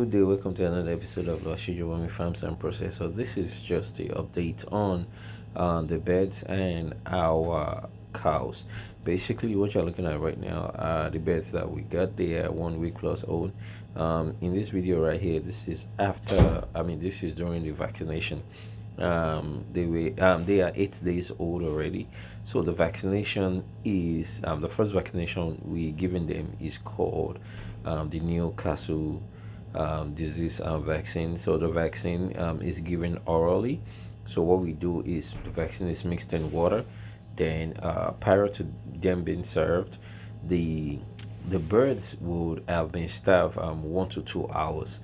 Good day, welcome to another episode of Wami Farms and Process. So this is just the update on the beds and our cows. Basically, what you're looking at right now are the beds that we got. They are 1 week plus old. In this video right here, this is this is during the vaccination. They are 8 days old already. So the vaccination is the first vaccination we given them is called the Newcastle disease vaccine. So the vaccine is given orally. So what we do is the vaccine is mixed in water. Then prior to them being served, the the birds would have been starved 1 to 2 hours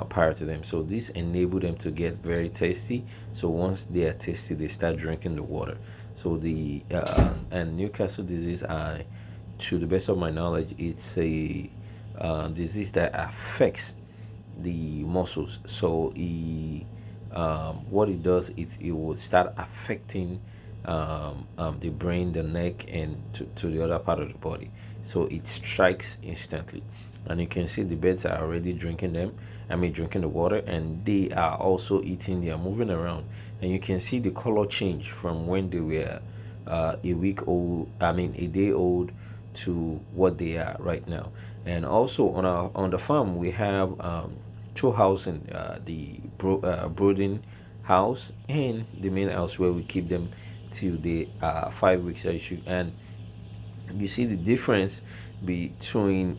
prior to them. So this enabled them to get very tasty. So once they are tasty, they start drinking the water. So the and Newcastle disease, to the best of my knowledge, it's a disease that affects the muscles. So what it does is it will start affecting the brain, the neck, and to the other part of the body. So it strikes instantly, and you can see the birds are already drinking them. Drinking the water, and they are also eating. They are moving around, and you can see the color change from when they were a week old. A day old to what they are right now. And also on the farm we have two houses, the brooding house and the main house where we keep them till they 5 weeks issue. And you see the difference between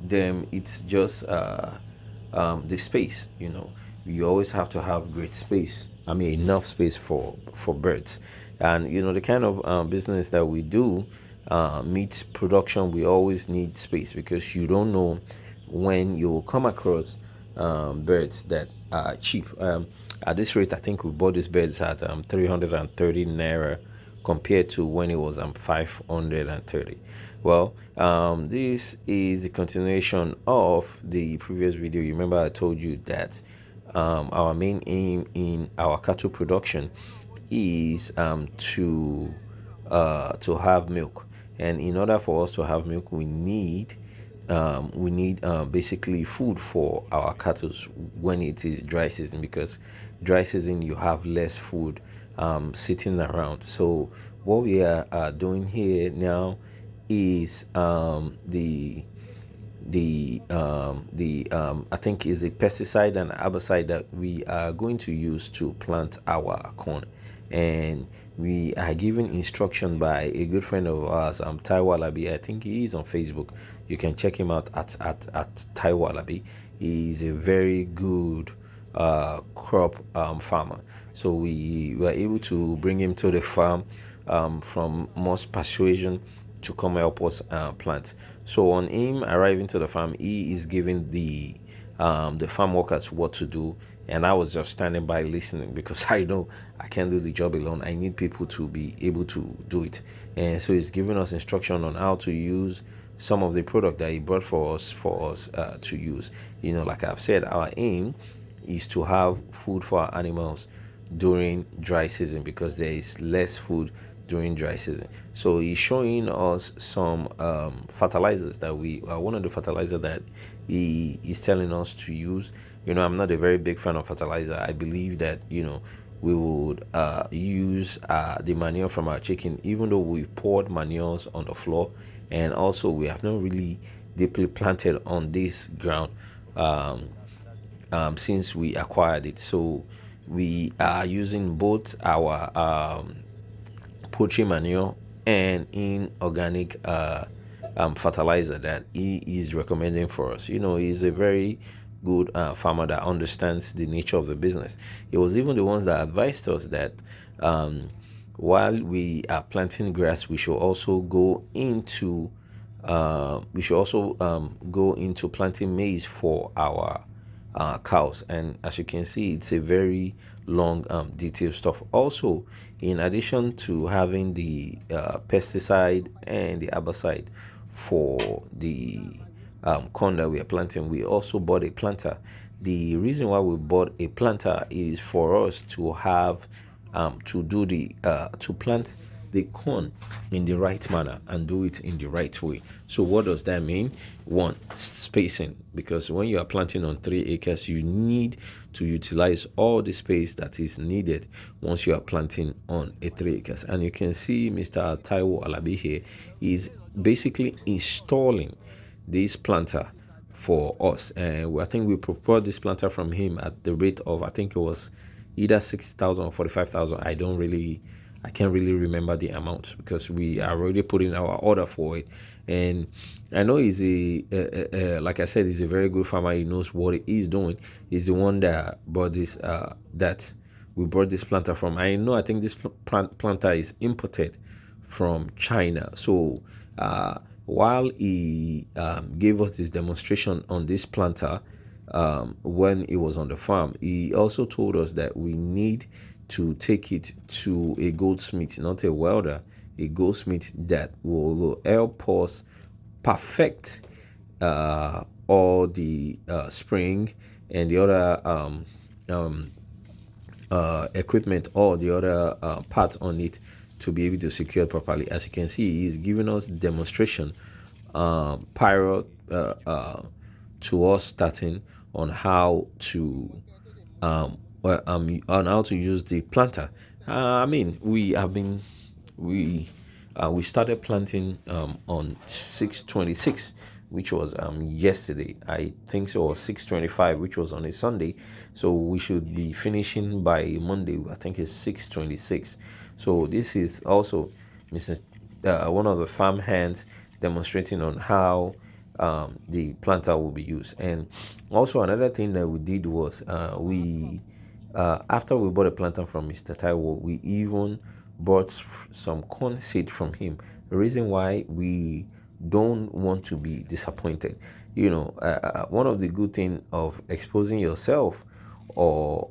them. It's just the space. You always have to have great space, enough space for birds. And the kind of business that we do, meat production, we always need space, because you don't know when you will come across birds that are cheap. At this rate, I think we bought these birds at 330 naira, compared to when it was 530. Well, this is the continuation of the previous video. You remember I told you that our main aim in our cattle production is to have milk. And in order for us to have milk, we need basically food for our cattle when it is dry season, because dry season you have less food sitting around. So what we are doing here now is I think is a pesticide and herbicide that we are going to use to plant our corn. And we are given instruction by a good friend of ours, Taiwo Alabi. I think he is on Facebook. You can check him out at Taiwo Alabi. He is a very good crop farmer. So we were able to bring him to the farm from most persuasion to come help us plant. So on him arriving to the farm, he is giving the farm workers what to do, and I was just standing by listening, because I know I can't do the job alone. I need people to be able to do it. And so he's giving us instruction on how to use some of the product that he brought for us to use. Like I've said, our aim is to have food for our animals during dry season, because there is less food during dry season. So he's showing us some fertilizers that one of the fertilizer that he is telling us to use. I'm not a very big fan of fertilizer. I believe that we would use the manure from our chicken, even though we've poured manures on the floor, and also we have not really deeply planted on this ground since we acquired it. So we are using both our poultry manure and inorganic fertilizer that he is recommending for us. He's a very good farmer that understands the nature of the business. He was even the ones that advised us that while we are planting grass, we should also go into planting maize for our cows. And as you can see, it's a very long detailed stuff. Also, in addition to having the pesticide and the herbicide for the corn that we are planting, we also bought a planter. The reason why we bought a planter is for us to have to plant the corn in the right manner and do it in the right way. So what does that mean? One, spacing, because when you are planting on 3 acres, you need to utilize all the space that is needed once you are planting on a 3 acres. And you can see Mr. Taiwo Alabi here is basically installing this planter for us, and I think we procured this planter from him at the rate of, I think it was either 60,000 or 45,000. I can't really remember the amount, because we are already putting our order for it. And I know he's like I said, he's a very good farmer. He knows what he's doing. He's the one that brought this that we brought this planter from. I think this planter is imported from China. So while he gave us this demonstration on this planter, when he was on the farm, he also told us that we need to take it to a goldsmith, not a welder, a goldsmith that will help us perfect all the spring and the other equipment, or the other parts on it, to be able to secure it properly. As you can see, he's giving us demonstration prior to us starting on how to on how to use the planter. We started planting on 6/26, which was yesterday. I think so, or 6/25, which was on a Sunday. So we should be finishing by Monday. I think it's 6/26. So this is also Mrs. One of the farm hands demonstrating on how the planter will be used. And also another thing that we did was we after we bought a planter from Mr. Taiwo, we even bought some corn seed from him. The reason why we don't want to be disappointed, one of the good thing of exposing yourself on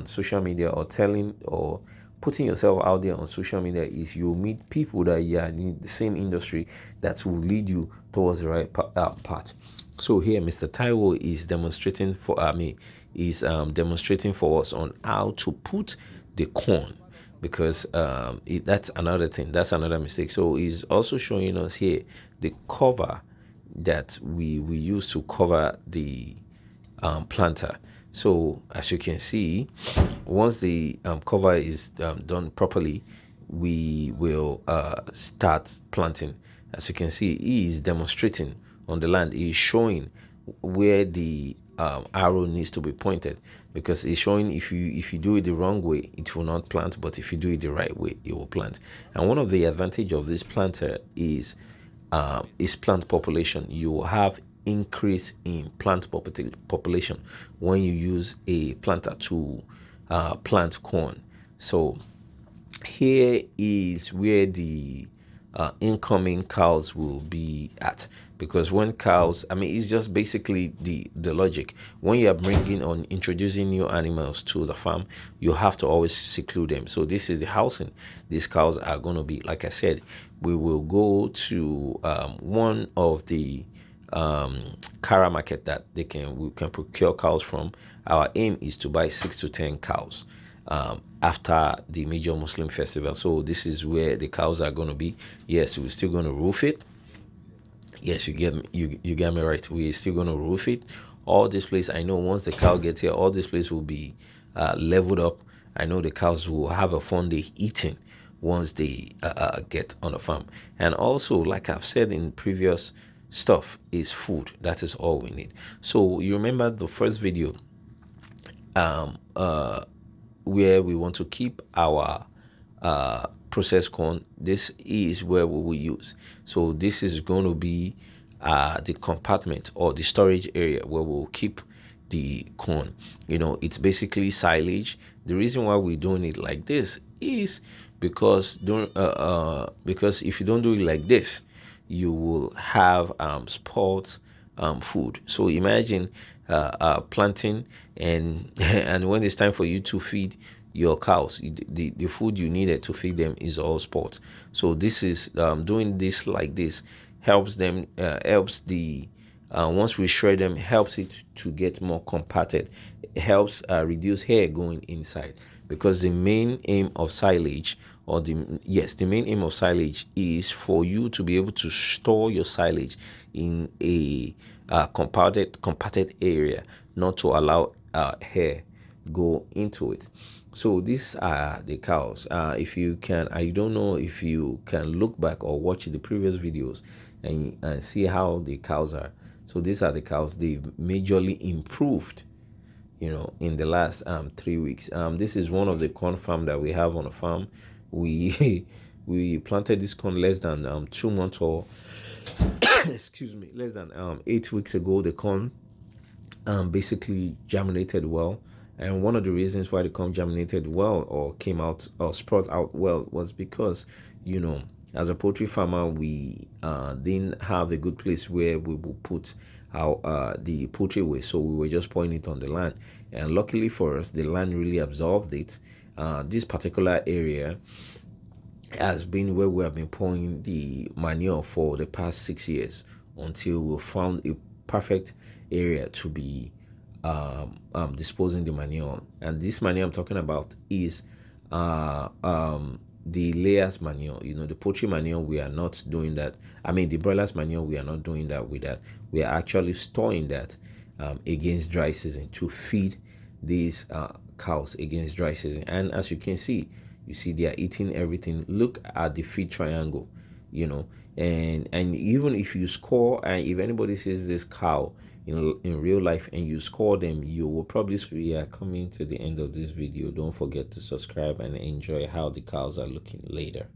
social media, or telling or putting yourself out there on social media, is you meet people that are in the same industry that will lead you towards the right path. So here Mr. Taiwo is demonstrating demonstrating for us on how to put the corn, because that's another thing, that's another mistake. So he's also showing us here the cover that we use to cover the planter. So as you can see, once the cover is done properly, we will start planting. As you can see, he is demonstrating on the land. He is showing where the arrow needs to be pointed, because it's showing if you do it the wrong way, it will not plant, but if you do it the right way, it will plant. And one of the advantage of this planter is plant population. You will have increase in plant population when you use a planter to plant corn. So here is where the incoming cows will be at, because when cows, it's just basically the logic. When you are bringing on introducing new animals to the farm, you have to always seclude them. So this is the housing these cows are going to be. Like I said, we will go to one of the Kara market that we can procure cows from. Our aim is to buy 6 to 10 cows after the major Muslim festival. So this is where the cows are going to be. Yes, we're still going to roof it. Yes, you get me right. We're still going to roof it. All this place, I know once the cow gets here, all this place will be leveled up. I know the cows will have a fun day eating once they get on the farm. And also, like I've said in previous stuff, is food. That is all we need. So you remember the first video where we want to keep our processed corn. This is where we will use. So this is going to be the compartment or the storage area where we'll keep the corn. It's basically silage. The reason why we're doing it like this is because if you don't do it like this, you will have spoiled food. So imagine planting and and when it's time for you to feed your cows, the food you needed to feed them is all spoiled. So this is doing this like this helps them, helps the once we shred them, helps it to get more compacted helps reduce hair going inside, because the main aim of silage, or the main aim of silage is for you to be able to store your silage in a compacted area, not to allow hair go into it. So these are the cows. If you can, I don't know if you can look back or watch the previous videos and see how the cows are. So these are the cows. They've majorly improved, in the last 3 weeks. This is one of the corn farm that we have on the farm. We we planted this corn less than 2 months, or excuse me, less than 8 weeks ago. The corn basically germinated well. And one of the reasons why the corn germinated well, or came out or sprout out well, was because, as a poultry farmer, we didn't have a good place where we will put our the poultry waste, so we were just pouring it on the land. And luckily for us, the land really absorbed it. This particular area has been where we have been pouring the manure for the past 6 years, until we found a perfect area to be disposing the manure. And this manure I'm talking about is the layers manure. The poultry manure, we are not doing that. I mean, the broilers manure, we are not doing that with that. We are actually storing that against dry season, to feed these cows against dry season. And as you can see, they are eating everything. Look at the feed triangle, and even if you score, and if anybody sees this cow in real life and you score them, you will probably. We are coming to the end of this video. Don't forget to subscribe and enjoy how the cows are looking later.